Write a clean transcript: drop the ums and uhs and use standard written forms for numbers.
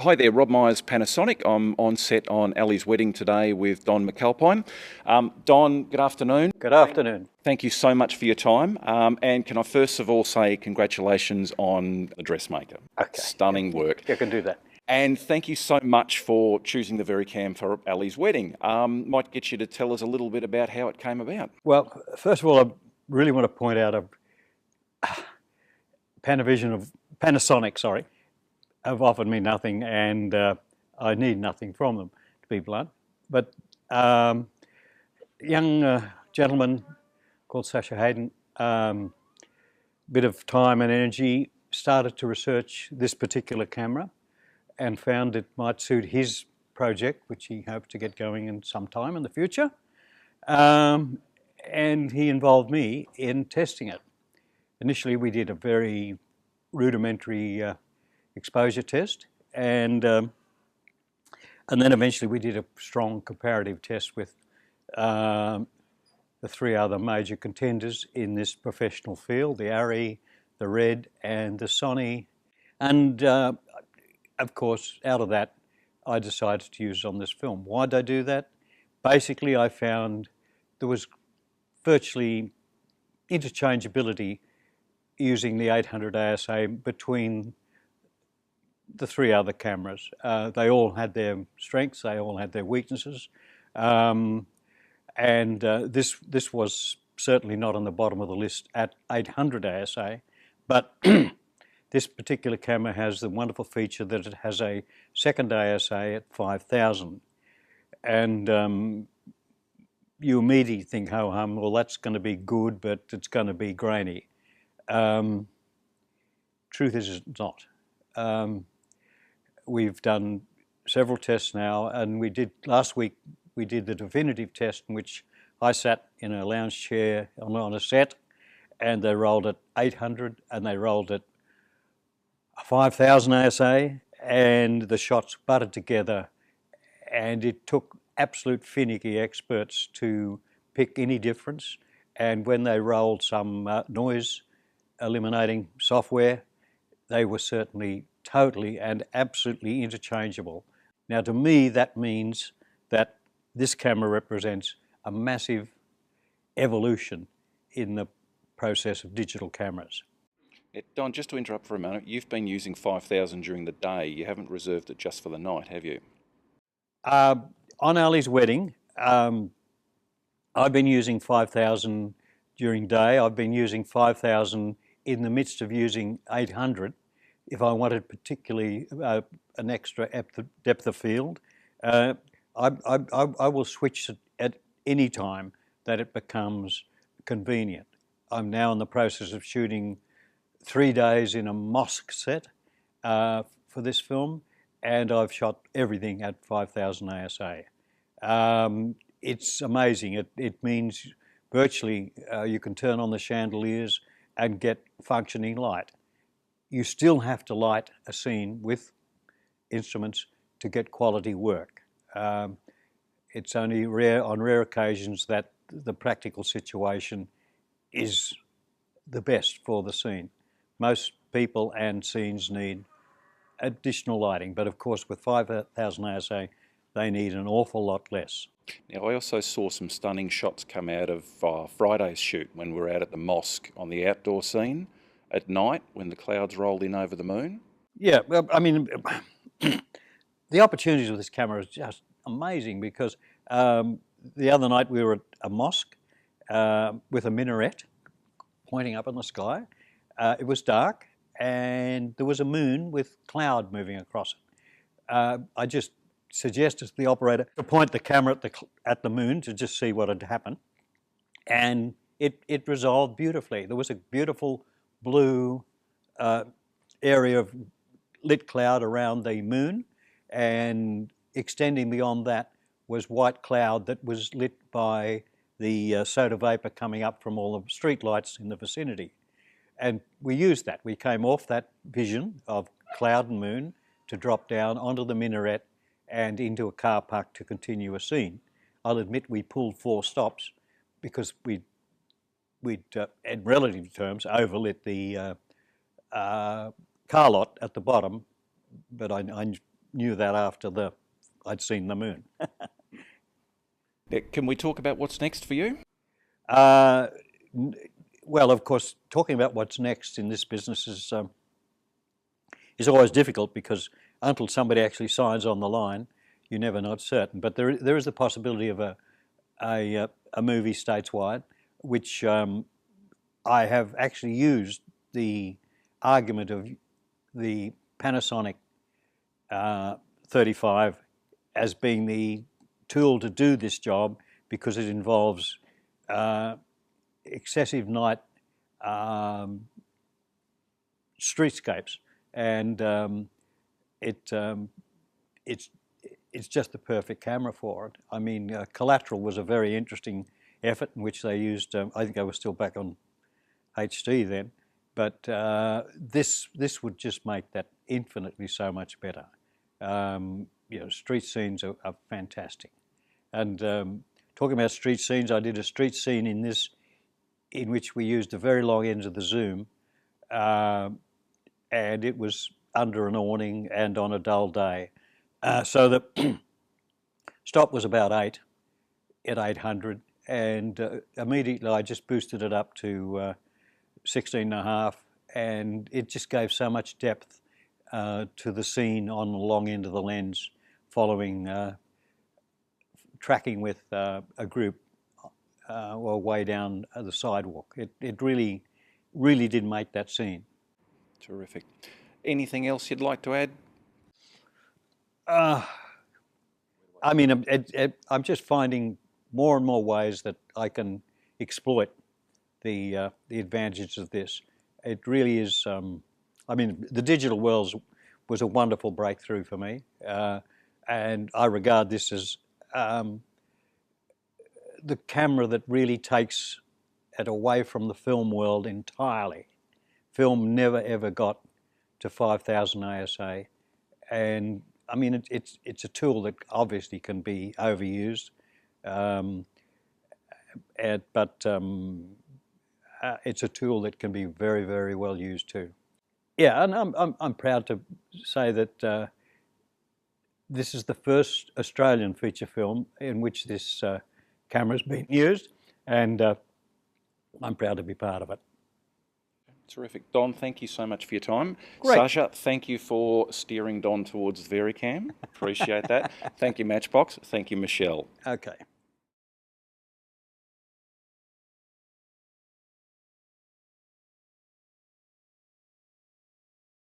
Hi there, Rob Myers, Panasonic. I'm on set on Ali's wedding today with Don McAlpine. Don, good afternoon. Good afternoon. Thank you so much for your time. And can I first of all say congratulations on the dressmaker. Okay, Stunning work. you can do that. And thank you so much for choosing the Vericam for Ali's wedding. Might get you to tell us a little bit about how it came about. Well, first of all, I really want to point out Panasonic, sorry, have offered me nothing, and I need nothing from them, to be blunt. But young gentleman called Sasha Hayden, bit of time and energy, started to research this particular camera and found it might suit his project, which he hoped to get going in some time in the future. And he involved me in testing it. Initially, we did a very rudimentary exposure test, and then eventually we did a strong comparative test with the three other major contenders in this professional field: the ARRI, the RED, and the Sony. And of course, out of that, I decided to use it on this film. Why did I do that? Basically, I found there was virtually interchangeability using the 800 ASA between the three other cameras. They all had their strengths, they all had their weaknesses, and this was certainly not on the bottom of the list at 800 ASA, but this particular camera has the wonderful feature that it has a second ASA at 5,000, and you immediately think, ho hum, well that's going to be good, but it's going to be grainy. Truth is it's not. We've done several tests now, and last week we did the definitive test in which I sat in a lounge chair on a set, and they rolled at 800 and they rolled at 5,000 ASA, and the shots butted together, and it took absolute finicky experts to pick any difference. And when they rolled some noise eliminating software, they were certainly totally and absolutely interchangeable. Now, to me, that means that this camera represents a massive evolution in the process of digital cameras. Don, just to interrupt for a moment, you've been using 5000 during the day. You haven't reserved it just for the night, have you? On Ali's wedding, I've been using 5,000 during day. I've been using 5,000 in the midst of using 800 if I wanted particularly an extra depth of field. I will switch it at any time that it becomes convenient. I'm now in the process of shooting 3 days in a mosque set for this film, and I've shot everything at 5,000 ASA. It's amazing. It means virtually you can turn on the chandeliers and get functioning light. You still have to light a scene with instruments to get quality work. It's only on rare occasions that the practical situation is the best for the scene. Most people and scenes need additional lighting, but of course with 5,000 ASA, they need an awful lot less. Now, I also saw some stunning shots come out of Friday's shoot when we were out at the mosque on the outdoor scene at night when the clouds rolled in over the moon. Yeah, well, I mean, the opportunities with this camera is just amazing because the other night we were at a mosque with a minaret pointing up in the sky. It was dark and there was a moon with cloud moving across it. I just suggested to the operator to point the camera at the moon to just see what had happened, and it resolved beautifully. There was a beautiful blue area of lit cloud around the moon, and extending beyond that was white cloud that was lit by the soda vapor coming up from all the street lights in the vicinity. And we used that. We came off that vision of cloud and moon to drop down onto the minaret and into a car park to continue a scene. I'll admit we pulled 4 stops because we'd in relative terms, overlit the car lot at the bottom, but I knew that after I'd seen the moon. Now, can we talk about what's next for you? Uh, well, of course, talking about what's next in this business is always difficult, because until somebody actually signs on the line, you're never not certain. But there is the possibility of a movie stateswide, which I have actually used the argument of the Panasonic 35 as being the tool to do this job, because it involves excessive night streetscapes, and it's just the perfect camera for it. I mean, Collateral was a very interesting effort in which they used, I think I was still back on HD then, but this would just make that infinitely so much better. Street scenes are fantastic. And talking about street scenes, I did a street scene in this, in which we used the very long ends of the zoom, and it was under an awning and on a dull day. So the stop was about 8 at 800, and immediately I just boosted it up to 16.5, and it just gave so much depth to the scene on the long end of the lens, following tracking with a group way down the sidewalk. It really did make that scene. Terrific. Anything else you'd like to add? I mean, I'm just finding more and more ways that I can exploit the advantages of this. It really is. I mean, the digital world was a wonderful breakthrough for me, and I regard this as the camera that really takes it away from the film world entirely. Film never ever got to 5,000 ASA, and I mean it's a tool that obviously can be overused, but it's a tool that can be very, very well used too. Yeah, and I'm proud to say that this is the first Australian feature film in which this camera's been used, and I'm proud to be part of it. Terrific. Don, thank you so much for your time. Great. Sasha, thank you for steering Don towards VeriCam. Appreciate that. Thank you, Matchbox. Thank you, Michelle. Okay.